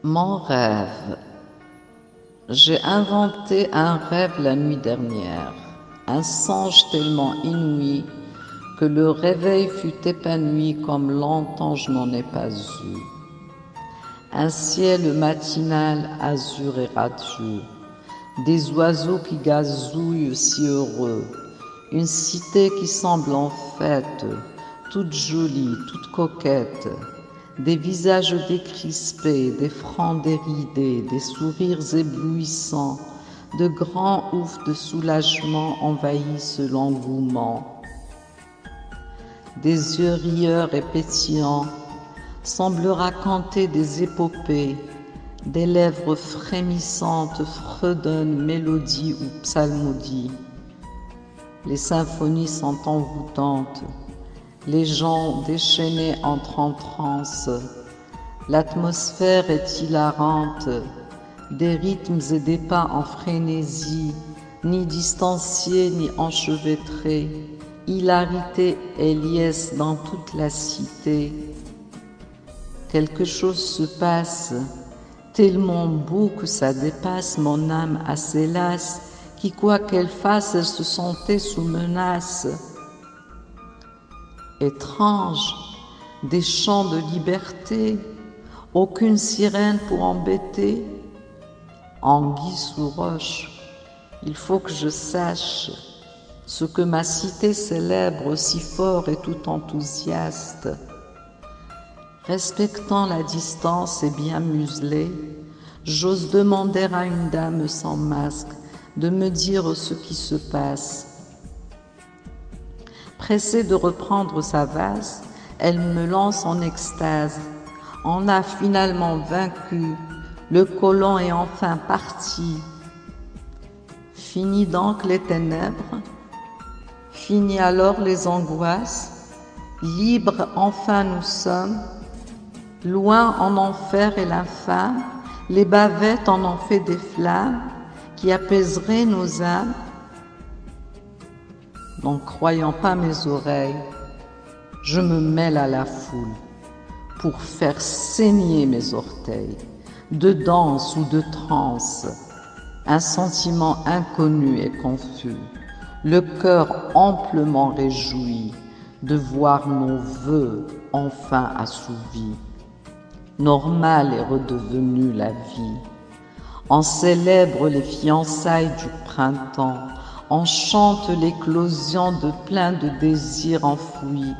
Mon rêve. J'ai inventé un rêve la nuit dernière, un songe tellement inouï que le réveil fut épanoui comme longtemps je n'en ai pas eu. Un ciel matinal azur et radieux, des oiseaux qui gazouillent si heureux, une cité qui semble en fête, toute jolie, toute coquette, des visages décrispés, des fronts déridés, des sourires éblouissants, de grands oufs de soulagement envahissent l'engouement. Des yeux rieurs et pétillants semblent raconter des épopées, des lèvres frémissantes fredonnent mélodie ou psalmodie. Les symphonies sont envoûtantes, les gens déchaînés entrent en transe, l'atmosphère est hilarante, des rythmes et des pas en frénésie, ni distanciés ni enchevêtrés, hilarité et liesse dans toute la cité. Quelque chose se passe, tellement beau que ça dépasse mon âme assez lasse, qui quoi qu'elle fasse, elle se sentait sous menace. Étrange, des chants de liberté, aucune sirène pour embêter. Anguille sous roche, il faut que je sache ce que ma cité célèbre si fort et tout enthousiaste. Respectant la distance et bien muselée, j'ose demander à une dame sans masque de me dire ce qui se passe. Pressée de reprendre sa vase, elle me lance en extase. On a finalement vaincu, le colon est enfin parti. Fini donc les ténèbres, fini alors les angoisses, libres enfin nous sommes, loin en enfer et l'infâme, les bavettes en ont fait des flammes qui apaiseraient nos âmes. N'en croyant pas mes oreilles, je me mêle à la foule pour faire saigner mes orteils, de danse ou de transe, un sentiment inconnu et confus, le cœur amplement réjoui de voir nos vœux enfin assouvis. Normale est redevenue la vie. On célèbre les fiançailles du printemps, on chante l'éclosion de plein de désirs enfouis.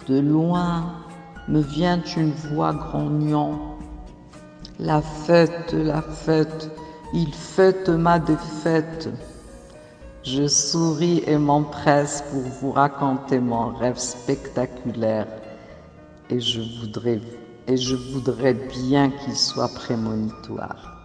De loin me vient une voix grognant. La fête, il fête ma défaite. Je souris et m'empresse pour vous raconter mon rêve spectaculaire et je voudrais bien qu'il soit prémonitoire.